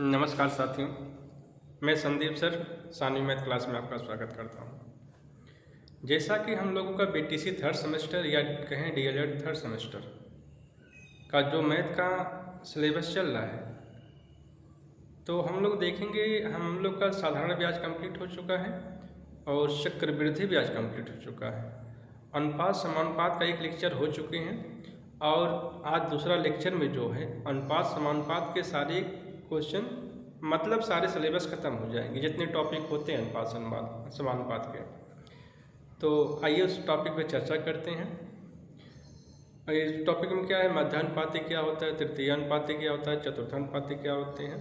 नमस्कार साथियों, मैं Sandeep sir Saanvi math class में आपका स्वागत करता हूं। जैसा कि हम लोगों का बीटीसी थर्ड सेमेस्टर या कहें डीएलएड थर्ड सेमेस्टर का जो मैथ का सिलेबस चल रहा है, तो हम लोग देखेंगे हम लोग का साधारण ब्याज कंप्लीट हो चुका है और चक्रवृद्धि ब्याज कंप्लीट हो चुका है। अनुपात समानुपात का एक लेक्चर हो चुके हैं और आज दूसरा लेक्चर में जो है अनुपात समानुपात के सारे क्वेश्चन मतलब सारे सिलेबस ख़त्म हो जाएंगे, जितने टॉपिक होते हैं अनुपात समानुपात के। तो आइए उस टॉपिक पे चर्चा करते हैं। इस टॉपिक में क्या है, मध्यानुपाती क्या होता है, तृतीयानुपाती क्या होता है, चतुर्थानुपाती क्या होते हैं।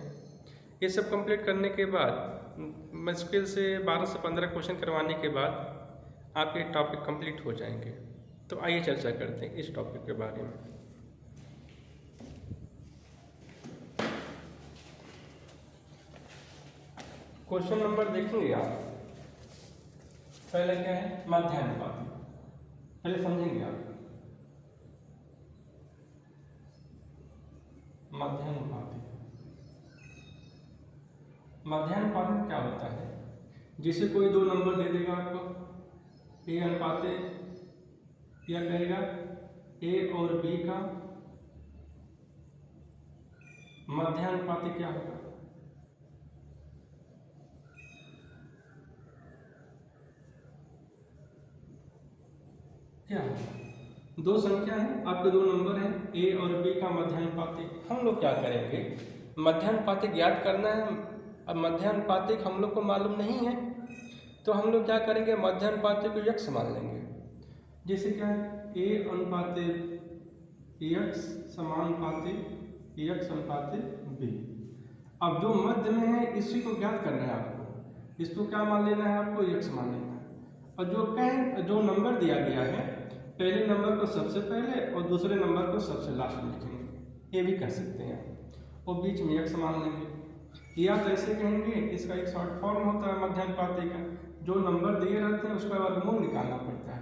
ये सब कंप्लीट करने के बाद मुश्किल से 12 से 15 क्वेश्चन करवाने के बाद आपके टॉपिक कंप्लीट हो जाएंगे। तो आइए चर्चा करते हैं इस टॉपिक के बारे में। क्वेश्चन नंबर देखेंगे आप। पहले क्या है, मध्यानुपाती। पहले समझेंगे आप मध्यानुपाती। मध्यानुपाती क्या होता है, जिसे कोई दो नंबर दे देगा आपको, ए अनुपात या कहेगा ए और बी का मध्यानुपाती क्या होगा। क्या होगा, दो संख्या है, आपके दो नंबर हैं ए और बी का मध्यानुपाती। हम लोग क्या करेंगे, मध्यानुपाती ज्ञात करना है। अब मध्यानुपाती हम लोग को मालूम नहीं है तो हम लोग क्या करेंगे, मध्यानुपाती को यक्स मान लेंगे। जैसे क्या है, ए अनुपाते यक्स समानुपाती यक्स अनुपाते बी। अब जो मध्य में है इसी को ज्ञात करना है आपको, इसको क्या मान लेना है, आपको यक्स मान लेना है। और जो नंबर दिया गया है, पहले नंबर को सबसे पहले और दूसरे नंबर को सबसे लास्ट में लिखेंगे, ये भी कह सकते हैं। और बीच में यक्स मान लेंगे, या तो ऐसे कहेंगे, इसका एक शॉर्ट फॉर्म होता है मध्यानुपाती का, जो नंबर दिए रहते हैं उसका वर्गमूल निकालना पड़ता है।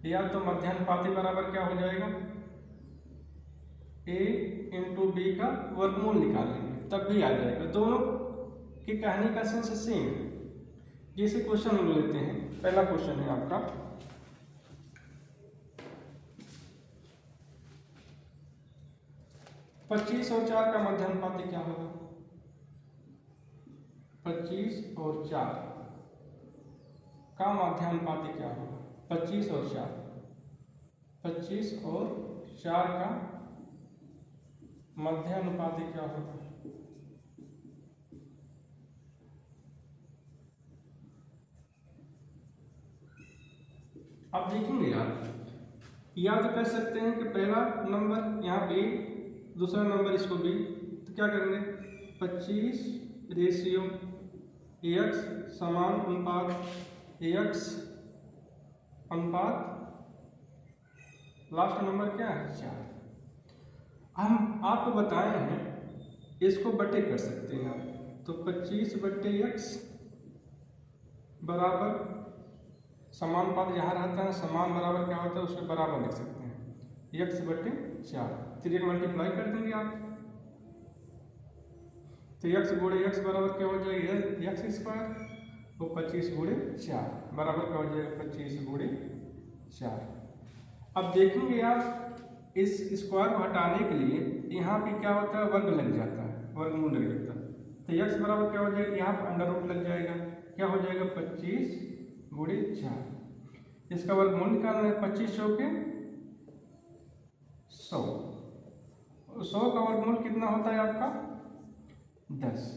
या तो मध्यानुपाती बराबर क्या हो जाएगा, ए इंटू बी का वर्गमूल निकालेंगे तब भी आ जाएगा। दोनों की कहने का सेंस सेम है। जैसे क्वेश्चन हम लेते हैं, पहला क्वेश्चन है आपका, पच्चीस और 4 का मध्यानुपाती क्या होगा। 25 और 4 का मध्यानुपाती क्या होगा। 25 और 4, 25 और 4 का मध्यानुपाती क्या होगा। आप देखेंगे याद कर सकते हैं कि पहला नंबर यहाँ पे दूसरा नंबर इसको बी, तो क्या करेंगे, 25 रेशियो एक्स समान अनुपात एक्स अनुपात लास्ट नंबर क्या है 4। हम आपको बताए हैं इसको बटे कर सकते हैं आप, तो 25 बटे एक्स बराबर समानुपात यहाँ रहता है, समान बराबर क्या होता है उसके बराबर लिख सकते हैं, एक्स बटे 4। फिर एक मल्टीप्लाई कर देंगे आप, तो एक्स गुणे एक्स बराबर क्या हो जाएगा, एक्स स्क्वायर। और 25 गुणे 4 बराबर क्या हो जाएगा, 25 गुणे 4। अब देखेंगे आप, इस स्क्वायर को हटाने के लिए यहाँ पे क्या होता है, वर्ग लग जाता है, वर्गमूल लग जाता है। तो एक्स बराबर क्या हो जाएगा, यहाँ पर अंडर रूट लग जाएगा, क्या हो जाएगा 25 गुणे 4। इसका वर्गमूल निकालना है, 25 चौके 100। 100 का वर्गमूल कितना होता है आपका 10।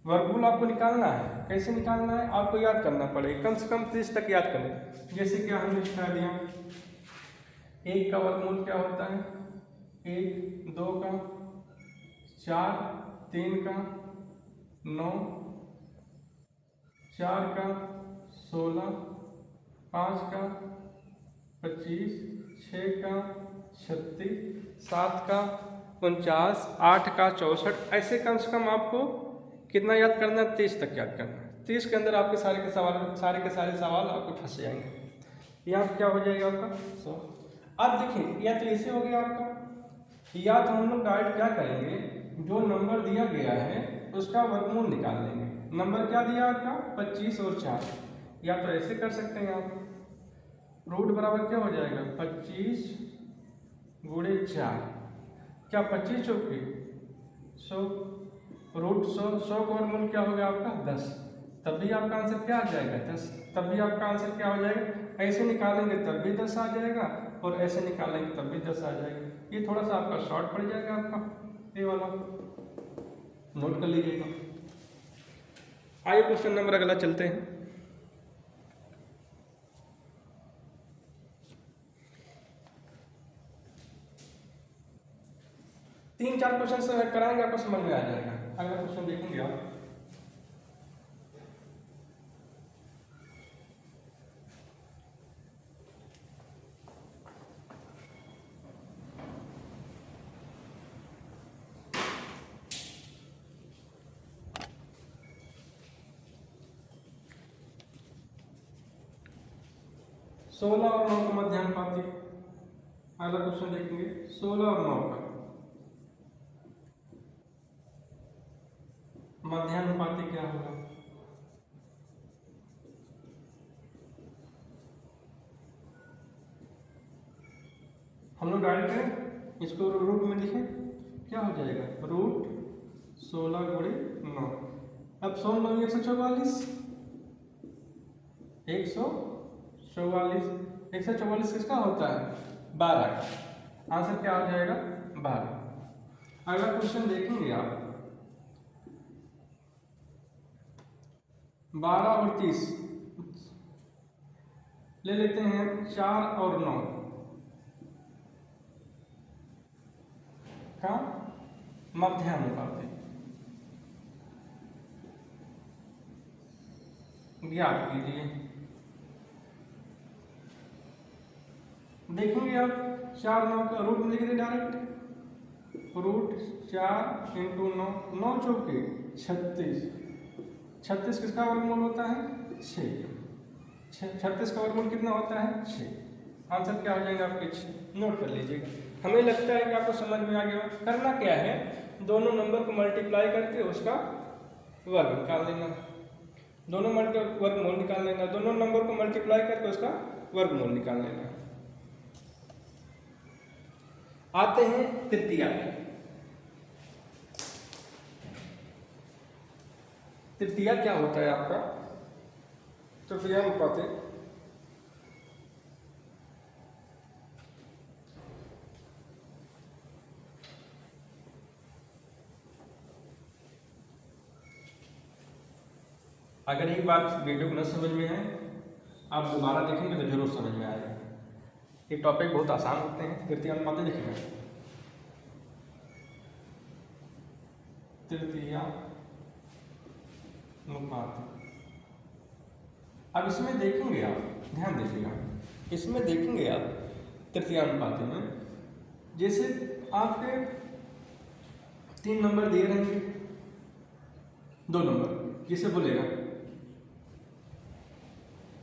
वर्गमूल आपको निकालना है, कैसे निकालना है आपको याद करना पड़ेगा, कम से कम 30 तक याद करें। जैसे कि हमने सिखा दिया, 1 का वर्गमूल क्या होता है 1, 2 का 4, 3 का 9, 4 का 16, 5 का 25, 6 का 36, 7 का 49, 8 का 64। ऐसे कम से कम आपको कितना याद करना है, 30 तक याद करना है। 30 के अंदर आपके सारे के सारे सवाल आपको फंस जाएंगे। यहाँ क्या हो जाएगा आपका 100। अब देखिए, या तो ऐसे हो गया आपका, या तो हम लोग डायरेक्ट क्या करेंगे, जो नंबर दिया गया है उसका वर्गमूल निकाल लेंगे। नंबर क्या दिया आपका 25 और 4, या तो ऐसे कर सकते हैं आप, रूट बराबर क्या हो जाएगा 25 गुणे 4, क्या 25 चौके 100, रूट 100 का वर्गमूल क्या हो गया आपका 10, तब भी आपका आंसर क्या आ जाएगा 10, तब भी आपका आंसर क्या हो जाएगा, ऐसे निकालेंगे तब भी 10 आ जाएगा और ऐसे निकालेंगे तब भी 10 आ जाएगा। ये थोड़ा सा आपका शॉर्ट पड़ जाएगा आपका, ये वाला नोट कर लीजिएगा। आइए क्वेश्चन नंबर अगला चलते हैं। तीन चार क्वेश्चन से कराएंगे, आपको समझ में आ जाएगा। अगला क्वेश्चन देखेंगे आप, सोलह और 9 का मध्यानुपाती। अगला क्वेश्चन देखेंगे 16 और 9 का मध्यानुपाती क्या होगा। हम लोग डायरेक्ट करें, इसको रूट में लिखें, क्या हो जाएगा रूट 16 गुणे 9। अब 16 144, 144 किसका होता है 12 का, आंसर क्या हो जाएगा 12। अगला क्वेश्चन देखेंगे आप 12 और 30 ले लेते हैं, 4 और 9 का मध्यानुपाती ज्ञात कीजिए। देखेंगे आप 4 9 का रूट में लिख दे डायरेक्ट, रूट 4 इंटू 9, 9 चौके 36, 36 किसका वर्गमूल होता है 6, 36 का वर्गमूल कितना होता है 6, आंसर क्या हो जाएगा आपके 6। नोट कर लीजिएगा। हमें लगता है कि आपको समझ में आ गया। करना क्या है, दोनों नंबर को मल्टीप्लाई करके उसका वर्ग निकाल लेना, दोनों वर्गमूल निकाल लेना, दोनों नंबर को मल्टीप्लाई करके उसका वर्गमूल निकाल लेना। आते हैं तृतीया पे। तृतीया क्या होता है आपका, तृतीयानुपाती अगर एक बार वीडियो को न समझ में आए, आप दोबारा देखेंगे तो जरूर समझ में आएगा। ये टॉपिक बहुत आसान होते हैं। तृतीयानुपाती देखेंगे, तृतीयानुपाती। अब इसमें देखेंगे आप, ध्यान दीजिएगा, इसमें देखेंगे आप तृतीयानुपाती में, जैसे आपके 3 नंबर दिए रहेंगे, 2 नंबर, जिसे बोलेगा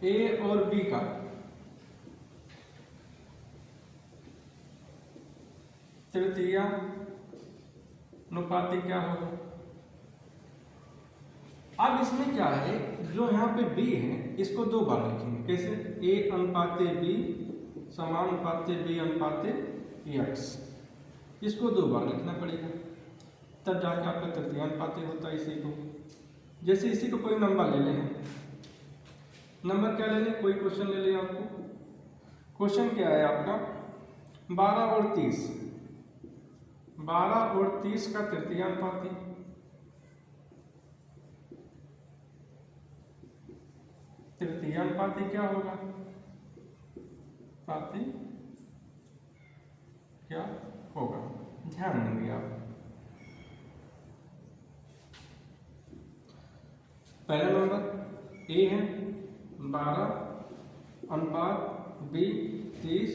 ए और बी का तृतीयानुपाती क्या होगा। अब इसमें क्या है, जो यहाँ पे b है इसको 2 बार लिखेंगे, कैसे a अनुपाते b समानुपाते b अनुपाते x, इसको 2 बार लिखना पड़ेगा, तब जाके आपका तृतीयानुपाती होता है। इसी को जैसे इसी को कोई नंबर ले लें, नंबर क्या ले लें, कोई क्वेश्चन ले लें आपको। क्वेश्चन क्या है आपका 12 और 30, 12 और 30 का तृतीयानुपाती, तृतीयानुपाती क्या होगा, पाती क्या होगा, ध्यान देंगे आप। पहला नंबर ए है 12 अनुपात b 30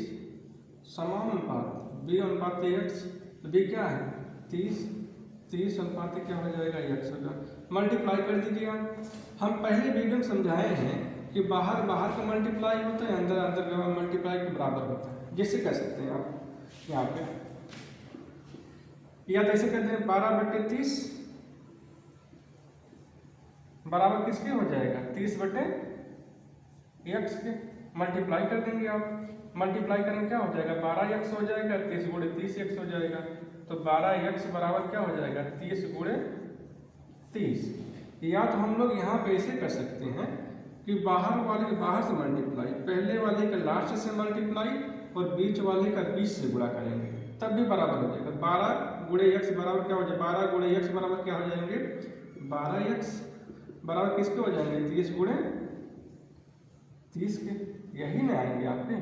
समानुपात b अनुपात x, b क्या है 30, 30 अनुपात क्या हो जाएगा x होगा। मल्टीप्लाई कर दीजिए आप। हम पहले वीडियो में समझाए हैं कि बाहर बाहर का मल्टीप्लाई होता है, अंदर अंदर का मल्टीप्लाई के बराबर होता है। जैसे कह सकते हैं आप यहाँ पे, या तो ऐसे कहते हैं 12/30 बराबर किसके हो जाएगा 30 बटे x के। मल्टीप्लाई कर देंगे आप, मल्टीप्लाई करेंगे क्या हो जाएगा 12x हो जाएगा, 30 गुणे 30x हो जाएगा। तो 12x बराबर क्या हो जाएगा 30 गुणे 30। या तो हम लोग यहाँ पे ऐसे कर सकते हैं कि बाहर वाले के बाहर से मल्टीप्लाई, पहले वाले का लास्ट से मल्टीप्लाई और बीच वाले का 20 से गुणा करेंगे, तब भी बराबर हो जाएगा। 12 गुणे x बराबर क्या हो जाएगा 12 गुणे x बराबर क्या हो जाएंगे 12x बराबर किसके हो जाएंगे 30 गुणे 30 के। यही ना आएंगे आपके।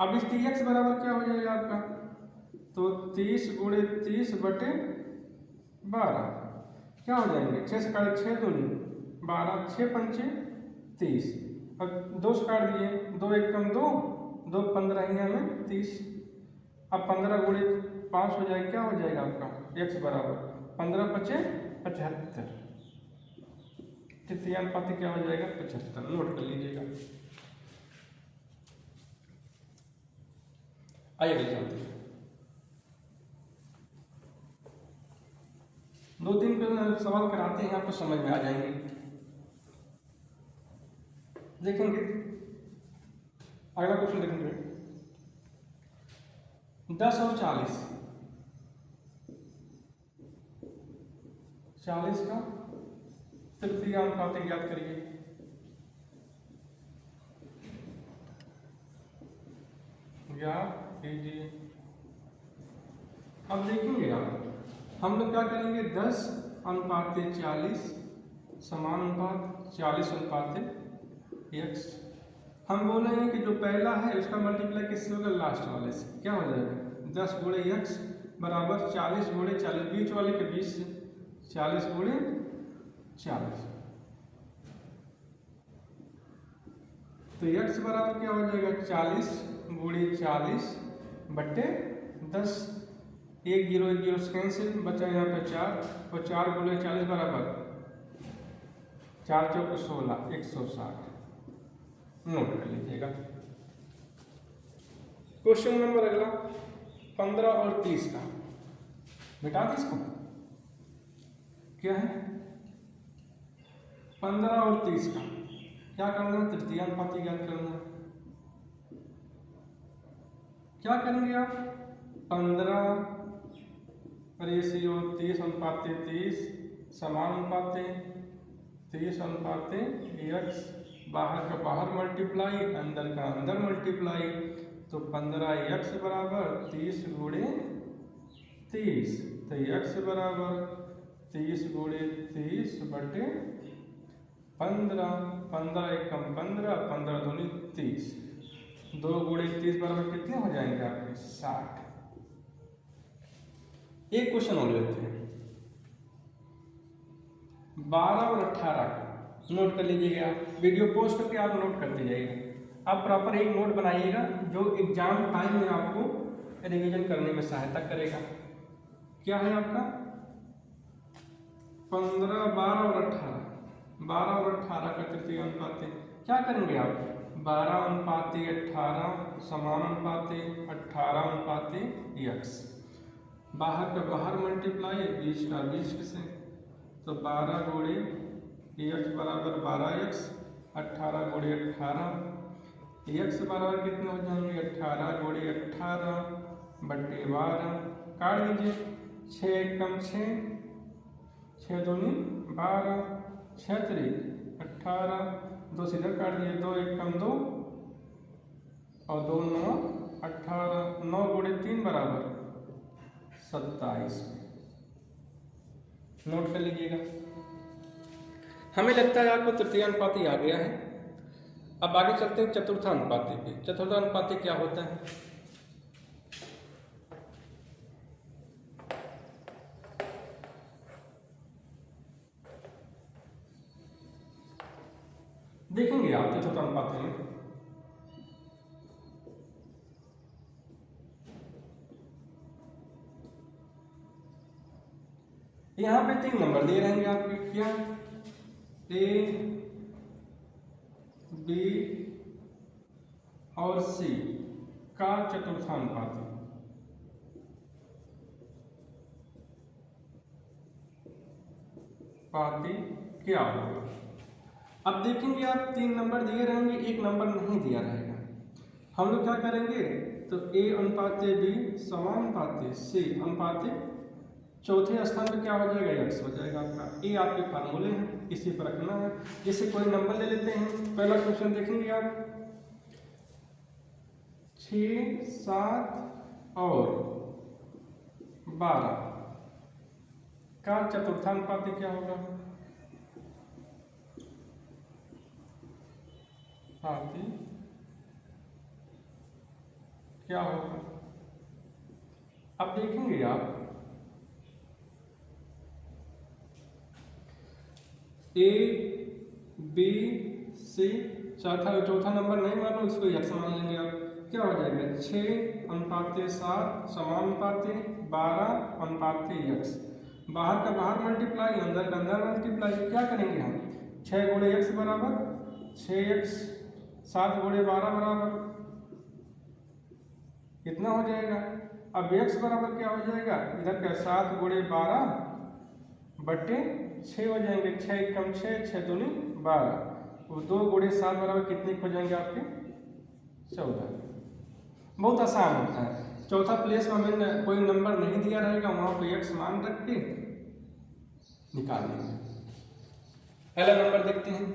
अब इस 3x बराबर क्या हो जाएगा आपका, तो 30 गुणे 30 बटे 12 क्या हो जाएंगे 6 से काटे 6 दूनी 12, 6 पंचे 30। अब 2 से काट दिए, 2 1 कम 2, 2 15 ही में 30। अब 15 गुणे 5 हो जाएगा, क्या हो जाएगा आपका x बराबर 15 पचे 75। तृतीय अनुपात क्या हो जाएगा 75। नोट कर लीजिएगा। आइए अगले चलते हैं। 2-3 सवाल कराते हैं, आपको समझ में आ जाएंगे। देखेंगे अगला क्वेश्चन देखेंगे 10 और 40, 40 का तृतीय अनुपात ज्ञात करिए। ज्ञात कीजिए। अब देखेंगे आप, हम लोग क्या करेंगे 10 अनुपात 40 समान अनुपात 40 अनुपात x। हम बोलेंगे कि जो पहला है उसका मल्टीप्लाई किससे होगा लास्ट वाले से, क्या हो जाएगा 10 गुणे x बराबर 40 गुणे 40, बीच वाले के 20 से 40 गुणे 40। तो x बराबर क्या हो जाएगा 40 गुणे 40 बट्टे 10। 1 0 1 0 कैंसिल, बचा यहाँ पे 4 और 4 गुणे 40 बराबर 4 चौक 16 160। नोट कर लीजिएगा। क्वेश्चन नंबर अगला 15 और 30 का, मिटा दी इसको। क्या है 15 और 30 का क्या करना है तृतीय अनुपात ज्ञात करना है। क्या करेंगे आप 15 रेशियो 30 अनुपात 30 समान अनुपात 30 अनुपात x। बाहर का बाहर मल्टीप्लाई, अंदर का अंदर मल्टीप्लाई। तो 15x बराबर 30 गुणे 30। तो x बराबर 30 गुणे 30 बटे 15। 15 1 कम 15, 15 दूनी 30। 2 गुणे 30 बराबर कितने हो जाएंगे आपके 60। एक क्वेश्चन और लेते हैं 12 और 18 का। नोट कर लीजिएगा, वीडियो पोस्ट करके आप नोट करते जाइएगा। आप प्रॉपर एक नोट बनाइएगा जो एग्जाम टाइम में आपको रिवीजन करने में सहायता करेगा। क्या है आपका 15 12 और 18, 12 और 18 का तृतीय अनुपात। क्या करेंगे आप 12 अनुपात 18 समान अनुपात 18 अनुपात x। बाहर का बाहर मल्टीप्लाई, बीच का बीच से। तो 12 गुणे x बराबर 12x, 18 गुणे 18। x बराबर कितने हो जाएंगे 18 गुणे 18 बटे 12। काट दीजिए, 6 1 कम 6, 6 दूनी 12, 6 3 18, 2 सीधा काट दिए, 2 1 कम 2 और 2 9 18। 9 गुणे 3 बराबर 27। नोट कर लीजिएगा। हमें लगता है आपको तृतीय अनुपाती आ गया है। अब आगे चलते हैं चतुर्थानुपाती पे। चतुर्थानुपाती क्या होता है देखेंगे आप। चतुर्थानुपाती में यहाँ पे 3 नंबर दिए रहेंगे आपके। क्या A B और C का चतुर्थानुपाती। क्या होगा। अब देखेंगे आप 3 नंबर दिए रहेंगे, एक नंबर नहीं दिया रहेगा। हम लोग क्या करेंगे, तो a अनुपात b समानुपात c अनुपात चौथे स्थान पे क्या हो जाएगा, x हो जाएगा आपका। ये आपके फार्मूले हैं, इसी पर रखना है। जैसे कोई नंबर ले लेते हैं, पहला क्वेश्चन देखेंगे आप 6, 7 और 12 का चतुर्थानुपाती क्या होगा, पाती क्या होगा। अब देखेंगे आप ए बी सी, चौथा नंबर नहीं मानो, इसको यक्स मान लेंगे आप। क्या हो जाएगा 6 अनुपात 7 समानुपात 12 अनुपात यक्स। बाहर का बाहर मल्टीप्लाई, अंदर का अंदर मल्टीप्लाई। क्या करेंगे हम, 6 गुणे यक्स बराबर 6x, 7 गुणे 12 बराबर कितना हो जाएगा। अब x बराबर क्या हो जाएगा, इधर का 7 गुणे 12 बट्टे 6 हो जाएंगे। 6 कम 6, 6 दूनी 12, वो 2 गुणे 7 बराबर कितने हो जाएंगे आपके 14। बहुत आसान होता है। चौथा प्लेस में हमें कोई नंबर नहीं दिया रहेगा, वहां पे x मान रख के निकाल लेंगे। पहला नंबर देखते हैं,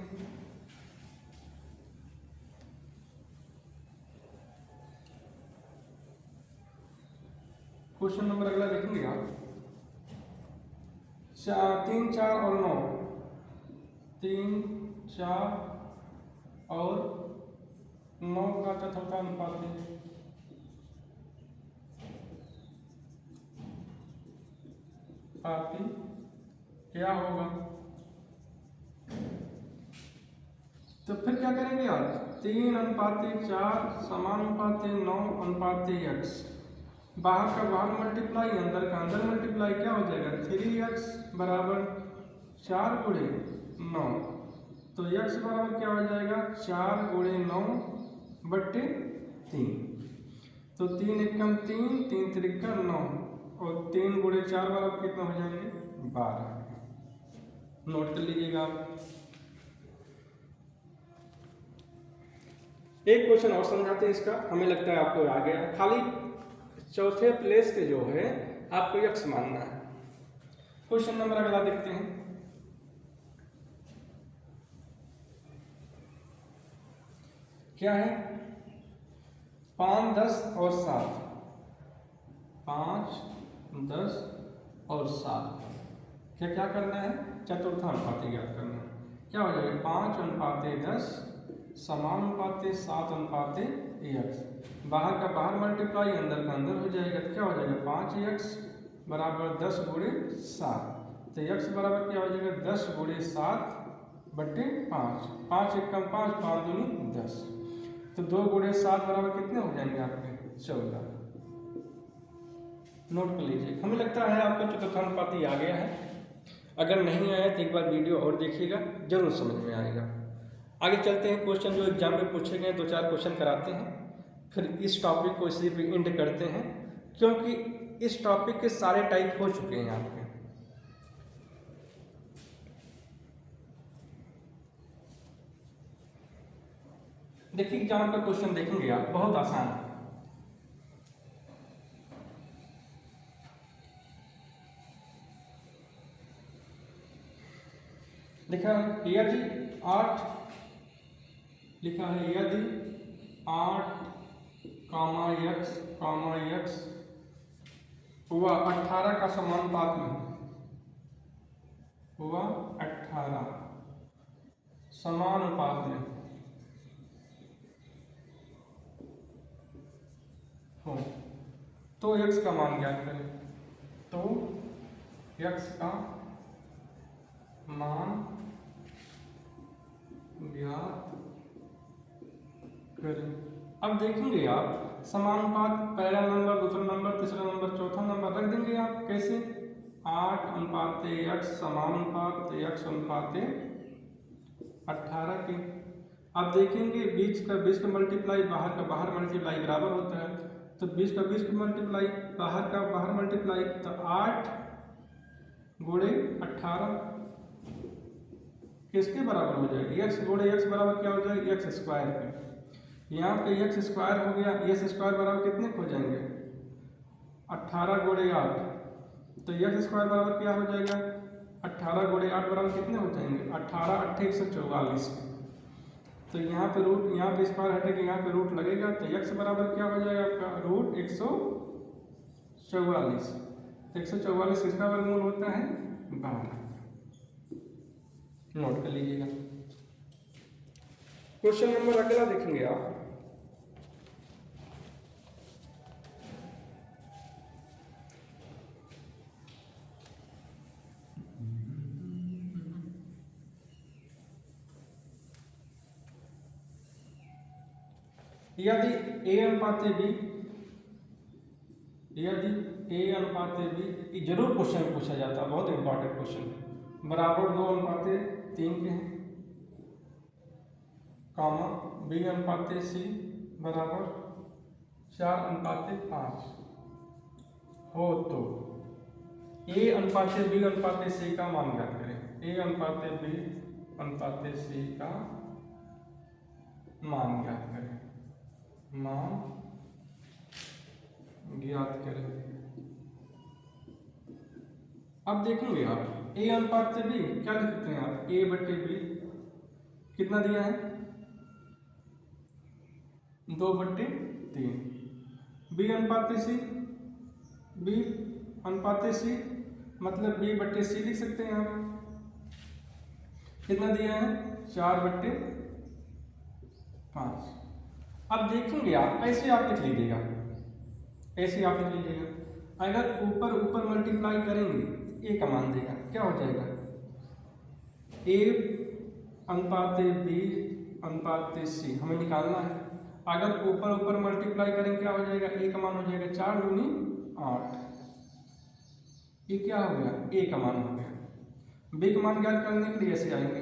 क्वेश्चन नंबर अगला देखेंगे आप 3, 4 और 9, 3, 4 और 9 का चतुर्थानुपात क्या होगा। तो फिर क्या करेंगे आप, 3 अनुपात 4 समानुपात 9 अनुपात x। बाहर का बाहर मल्टीप्लाई, अंदर का अंदर मल्टीप्लाई। क्या हो जाएगा 3x बराबर 4 गुणे 9, तो x बराबर क्या हो जाएगा 4 गुणे 9 बट्टे 3। तो 3 एकम 3, 3 त्रिका 9 और 3 गुणे 4 बराबर कितना हो जाएंगे 12। नोट कर लीजिएगा आप। एक क्वेश्चन और समझाते हैं इसका, हमें लगता है आपको आ गया। खाली चौथे प्लेस के जो है आपको x मानना है। क्वेश्चन नंबर अगला देखते हैं, क्या है 5, 10 और 7, 5, 10 और 7 क्या करना है, चतुर्थानुपाती ज्ञात करना है। क्या हो जाएगा 5 अनुपात 10 समानुपात 7 अनुपात x। बाहर का बाहर मल्टीप्लाई, अंदर का अंदर हो जाएगा। तो क्या हो जाएगा 5x बराबर 10 गुणे 7। तो x बराबर क्या हो जाएगा 10 गुणे 7 बट्टे 5। 5 एकम 5, 5 दूनी 10। तो 2 गुणे 7 बराबर कितने हो जाएंगे आपके 14। नोट कर लीजिए। हमें लगता है आपको चतुर्थानुपाती आ गया है। अगर नहीं आया तो एक बार वीडियो और देखिएगा, जरूर समझ में आएगा। आगे चलते हैं, क्वेश्चन जो एग्जाम में पूछे गए 2-4 क्वेश्चन कराते हैं, फिर इस टॉपिक को इसी पे एंड करते हैं, क्योंकि इस टॉपिक के सारे टाइप हो चुके हैं आपके। देखिए एग्जाम का क्वेश्चन देखेंगे आप, बहुत आसान है। लिखा है यदि 8, लिखा है यदि 8, x हुआ 18 का समानुपात में, हुआ 18 समानुपात में हो, तो x का मान ज्ञात करें। तो x का मान ज्ञात करें। अब देखेंगे आप समानुपात, पहला नंबर, दूसरा नंबर, तीसरा नंबर, चौथा नंबर रख देंगे आप। कैसे 8 अनुपात x समानुपात x अनुपात 18 के। अब देखेंगे बीच का मल्टीप्लाई, बाहर का बाहर मल्टीप्लाई बराबर होता है। तो बीच का मल्टीप्लाई, बाहर का बाहर मल्टीप्लाई, तो 8 गुणे 18 किसके बराबर हो जाएगा, एक्स गुणे एक्स बराबर क्या हो जाएगा, एक्स स्क्वायर के। यहाँ पे एक्स स्क्वायर हो गया, एक्स स्क्वायर बराबर कितने हो जाएंगे, 18 गुणे 8, तो एक्स स्क्वायर बराबर क्या हो जाएगा, 18 गुणे 8 बराबर कितने हो जाएंगे, 18 8 144। तो यहाँ पे रूट, यहाँ पे स्क्वायर हटेगा, यहाँ पे रूट लगेगा, तो एक्स बराबर क्या हो जाएगा आपका, रूट 144। तो 144 किसका वर्गमूल होता है, 12। नोट कर लीजिएगा। क्वेश्चन नंबर अगला देखेंगे आप। यदि a अनुपात b, यदि a अनुपात b, ये जरूर क्वेश्चन पूछा जाता है, बहुत इंपॉर्टेंट क्वेश्चन, बराबर 2 अनुपात 3 के हैं, कामा b अनुपात c बराबर 4 अनुपात 5 हो तो a अनुपात b अनुपात c का मान ज्ञात करें। a अनुपात b अनुपात c का मान ज्ञात करें, मान ज्ञात करें। अब देखेंगे आप a अनुपात b क्या लिख सकते हैं आप, a बट्टे b कितना दिया है, 2/3। b अनुपात c, b अनुपात c मतलब b बट्टे c लिख सकते हैं आप, कितना दिया है, 4/5। अब देखेंगे आप, ऐसे आप लिख लीजिएगा, ऐसे आप लिख लीजिएगा। अगर ऊपर ऊपर मल्टीप्लाई करेंगे a का मान देगा, क्या हो जाएगा, a अनुपात b अनुपात c हमें निकालना है। अगर ऊपर ऊपर मल्टीप्लाई करेंगे क्या हो जाएगा, a का मान हो जाएगा 4 दूनी 8, ये क्या हो गया, a का मान हो गया। b का मान ज्ञात करने के लिए ऐसे आएंगे,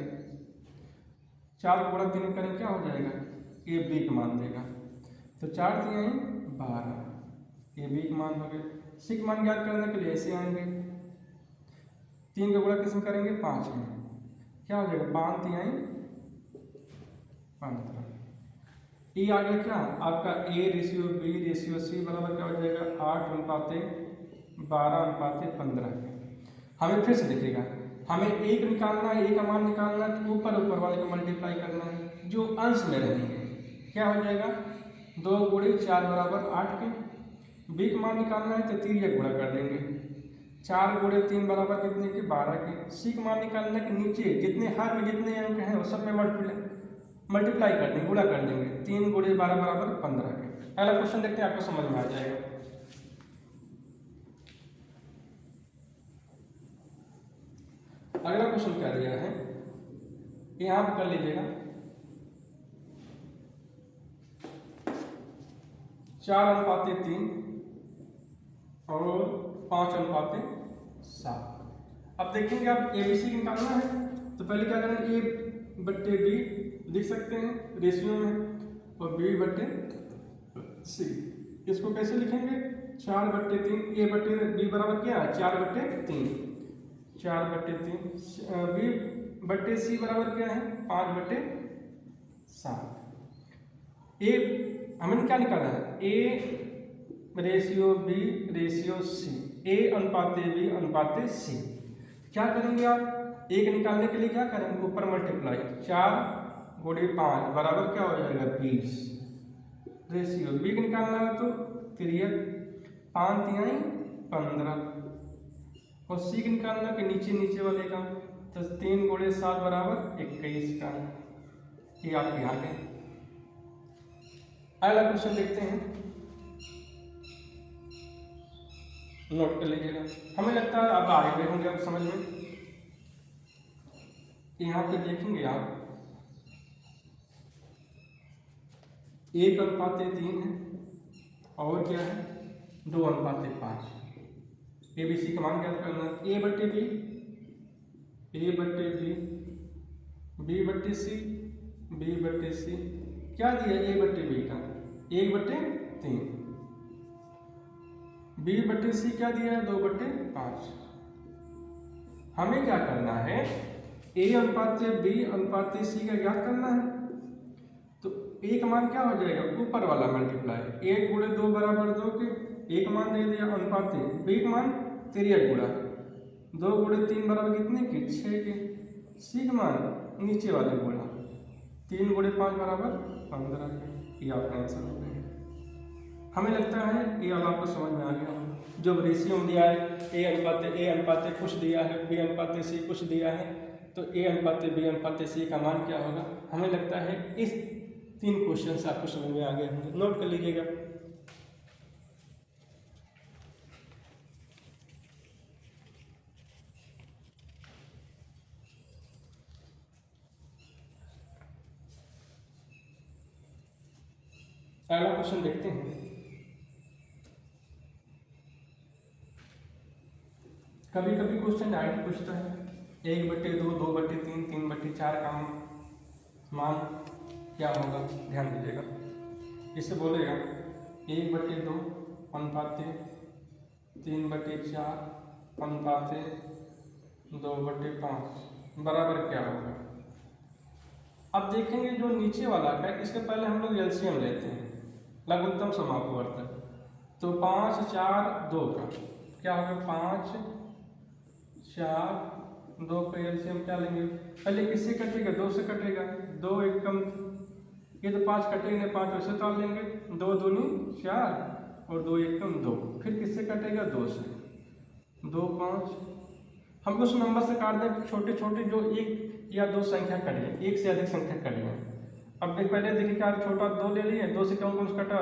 4 को गुणा 3 करें क्या हो जाएगा, a b का मान देगा, तो 4 दिए 12, ये b का मान हो गया। c का मान ज्ञात करने के लिए ऐसे आएंगे, 3 का गुणा किसमें करेंगे, 5 में, क्या हो जाएगा, 5 3 15। ये आ गया क्या आपका a ratio b ratio c बराबर क्या हो जाएगा, 8:12:15। हमें फिर से देखिएगा, हमें एक निकालना है, a का मान निकालना है, तो ऊपर ऊपर वाले को मल्टीप्लाई करना है, जो अंश में रहेंगे क्या हो जाएगा, 2 गुणे 4 बराबर 8 के। b का मान निकालना है तो 3 या गुणा कर देंगे, 4 गुणे 3 बराबर कितने के, 12 के। c का मान निकालने के नीचे जितने हर में जितने अंक हैं वो सब में मल्टीप्लाई कर देंगे, गुणा कर देंगे, 3 गुणे 12 बराबर 15 के। अगला क्वेश्चन देखते हैं, आपको समझ में आ जाएगा। अगला क्वेश्चन क्या दिया है, यहां पर कर लीजिएगा, 4:3 और 5:7। अब देखेंगे आप ABC निकालना है, तो पहले क्या करेंगे, a बट्टे b लिख सकते हैं रेशियो में, और b बट्टे c। इसको कैसे लिखेंगे, 4/3, a बट्टे b बराबर क्या है, 4/3, 4/3, b बट्टे c बराबर क्या है, 5/7। a हमें क्या निकालना है, a ratio b ratio c, a अनुपात b अनुपात c। क्या करेंगे आप, एक निकालने के लिए क्या करेंगे, ऊपर मल्टीप्लाई, 4 गुणे 5 बराबर क्या हो जाएगा, 20। रेशियो b का निकालना है तो 3, 5 3 15, और c का निकालना के नीचे वाले का, तो 3 गुणे 7 बराबर 21 का। ये आपके यहाँ गए। अगला क्वेश्चन देखते हैं, नोट कर लीजिएगा। हमें लगता है अब आए हुए होंगे आप समझ में। यहाँ पे देखेंगे आप, 1:3 है और क्या है, 2:5। ABC का मान ज्ञात करना है, a बट्टे b b बट्टे c क्या दिया, a बट्टे b का 1/3, b बट्टे c क्या दिया है, 2/5। हमें क्या करना है, ए अनुपात बी अनुपात सी का ज्ञात करना है। तो ए का मान क्या हो जाएगा, ऊपर वाला मल्टीप्लाई 1 गुणे 2 बराबर 2 के, ए का मान दे दिया अनुपात बी का मान 3 गुणा 2 गुणे 3 बराबर कितने के 6 के, सी का मान नीचे वाले गुणा 3 गुणे 5 बराबर 15 के। ये आपका आंसर हो गया। हमें लगता है ये वाला आपको समझ में आ गया। जब रेशियो दिया है ए अनुपात कुछ दिया है, बी अनुपात सी कुछ दिया है, तो ए अनुपात बी अनुपात सी का मान क्या होगा। हमें लगता है इस 3 क्वेश्चन आपको समझ में आ गए होंगे, नोट कर लीजिएगा। अगला क्वेश्चन देखते हैं। कभी कभी क्वेश्चन डायरेक्ट पूछता है 1/2, 2/3, 3/4 का मान क्या होगा, ध्यान दीजिएगा। इसे बोलेगा 1/2 अनुपात 3/4 अनुपात 2/5 बराबर क्या होगा। अब देखेंगे जो नीचे वाला है, इसके पहले हम लोग एलसीएम लेते हैं, लघुत्तम समापवर्तक। तो 5, 4, 2 का क्या होगा, 5, 4, 2 का एलसीएम क्या लेंगे, पहले किससे कटेगा, 2 से कटेगा, 2 1 कम, ये तो 5 कटेगा, 5 वैसे ताल लेंगे, 2 दूनी 4 और 2 1 कम 2, फिर किससे कटेगा, 2 से, 2 5, हम उस नंबर से काट दें छोटे छोटे जो 1 या 2 संख्या कटी, 1 से अधिक संख्या कटी है। अब पहले देखिए क्या छोटा 2 ले लिए, 2 से कौन से कटा,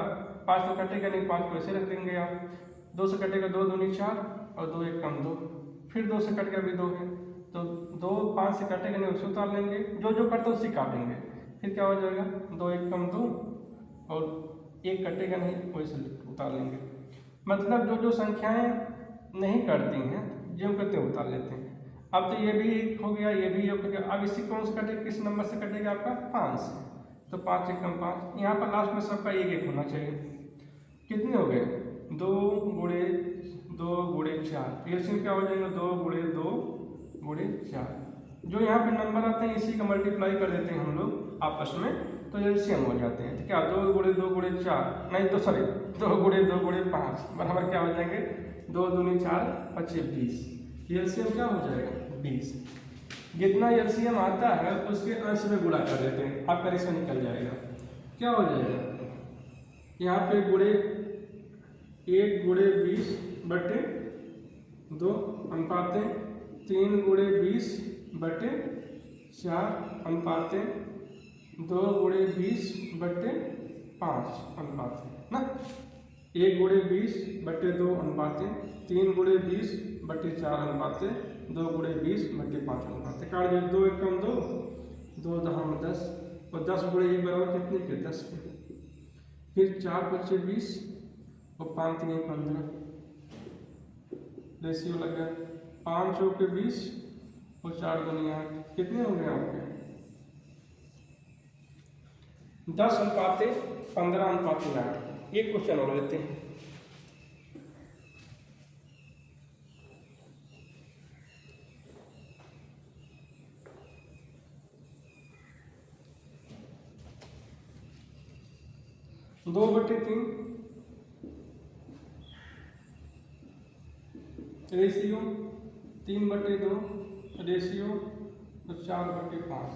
5 तो कटेगा नहीं, 5 को ऐसे रख देंगे आप, 2 से कटेगा 2 दूनी 4 और 2 1 कम 2, फिर 2 से कट गया भी 2 है, तो 2 5 से कटेगा नहीं, उसको उतार लेंगे, जो जो करते उसी काटेंगे, फिर क्या हो जाएगा 2 1 कम 2 और 1 कटेगा नहीं, वैसे उतार लेंगे। मतलब जो जो संख्याएं नहीं करती हैं जो करते हैं उतार लेते हैं। अब तो ये भी हो गया, ये भी हो गया। अब इसी कौन से कटेगा, किस नंबर से कटेगा आपका 5 से, तो 5 1 कम 5, यहाँ पर लास्ट में सबका 1 1 होना चाहिए। कितने हो गए, 2 गुणे 2 गुणे 4, एलसीएम क्या हो जाएगा 2 गुणे 2 गुणे 4। जो यहाँ पे नंबर आते हैं इसी का मल्टीप्लाई कर देते हैं हम लोग आपस में, तो एलसीएम हो जाते हैं। तो क्या 2 गुणे 2 गुणे 4 नहीं, तो सॉरी 2 गुणे 2 गुणे 5 बराबर क्या हो जाएंगे, 2 दूनी 4 5 20, एलसीएम क्या हो जाएगा 20। जितना एलसीएम आता है उसके अंश में गुणा कर देते हैं, आपका रेशो निकल जाएगा। क्या हो जाएगा, यहाँ पे गुणे 1 गुणे 20 बटे 2 अनुपात 3 गुणे 20 बटे 4 अनुपात 2 गुणे 20 बटे 5 अनुपात ना, 1 गुणे 20 बटे 2 अनुपात 3 गुणे 20 बटे 4 अनुपात 2 गुणे 20 बटे 5 अनुपात, काट दिया 2 1 कम 2, 2 दहाम 10 और 10 गुणे 1 बराबर कितने के 10 के, फिर 4 5 20 और 5 3 15, रेशियो लग गया 5 चौके 20 और 4 दूनी 8, कितने हो गए आपके 10 अनुपात 15 अनुपात 8। ये क्वेश्चन और लेते हैं। दो बटे 3 रेशियो 3 बटे 2 रेशियो तो 4 बटे 5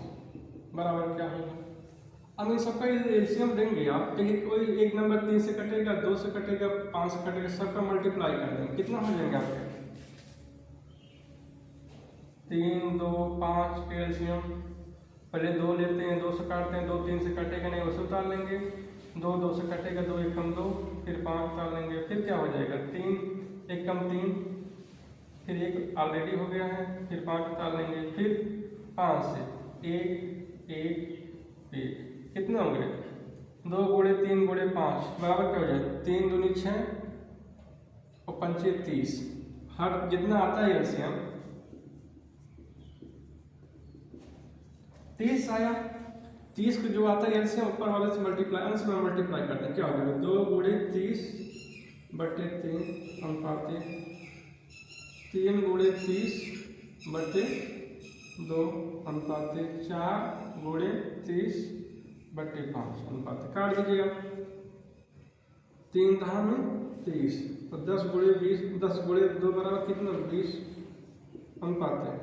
बराबर क्या होगा। अब इन सबका एलसीएम देंगे आप, कहीं कोई एक नंबर 3 से कटेगा, 2 से कटेगा, 5 से कटेगा, सबका मल्टीप्लाई कर देंगे, कितना हो जाएंगे आपके 3 2 5 के एलसीएम। पहले 2 लेते हैं, 2 से काटते हैं, 2 3 से कटेगा नहीं, उसे उतार लेंगे, 2 2 से कटेगा, 2 1 कम 2, फिर 5 उतार लेंगे, फिर क्या हो जाएगा 3 1 कम 3, फिर 1 ऑलरेडी हो गया है, फिर 5 उतार लेंगे, फिर 5 से 1 1 1, कितने होंगे 2 गुणे 3 गुणे 5 बराबर क्या हो जाए 3 दूनी 6 और 5 30। हर जितना आता है एलसीएम 30 आया, 30 को जो आता है एलसीएम ऊपर वाले से मल्टीप्लाई, अंश में मल्टीप्लाई करते हैं, क्या हो जाएगा 2 गुणे 30 बटे 3 अनुपात 3 गुणे 30 बटे 2:4/30/5 काट दीजिएगा। 3 दहा में 30 और 10 गुणे 20, 10 गुणे 2 बराबर कितना 20 अनुपात है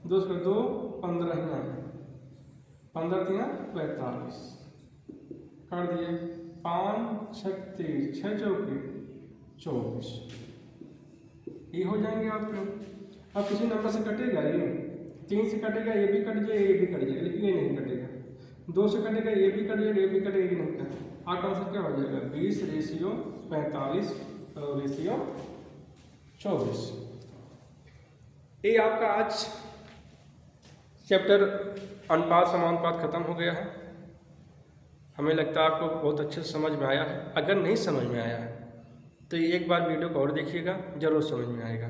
2 से 2 15 ही 15 3 45 काट दिए। 5 6 30 6 चौके 24 ये हो जाएंगे आपके। अब किसी नंबर से कटेगा ये 3 से कटेगा, ये भी कट जाएगा, ये भी कट जाएगा, लेकिन ये नहीं कटेगा। 2 से कटेगा, ये भी कट जाएगा, ये भी कटेगा, ये नहीं कटेगा। आपका आंसर क्या हो जाएगा 20:45 और रेशियो 24। ये आपका आज चैप्टर अनुपात समानुपात खत्म हो गया है। हमें लगता है आपको बहुत अच्छे से समझ में आया है। अगर नहीं समझ में आया है तो एक बार वीडियो को और देखिएगा, ज़रूर समझ में आएगा।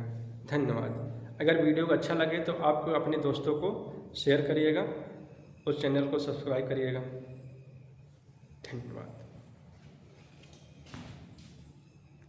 धन्यवाद। अगर वीडियो को अच्छा लगे तो आप अपने दोस्तों को शेयर करिएगा, उस चैनल को सब्सक्राइब करिएगा। धन्यवाद।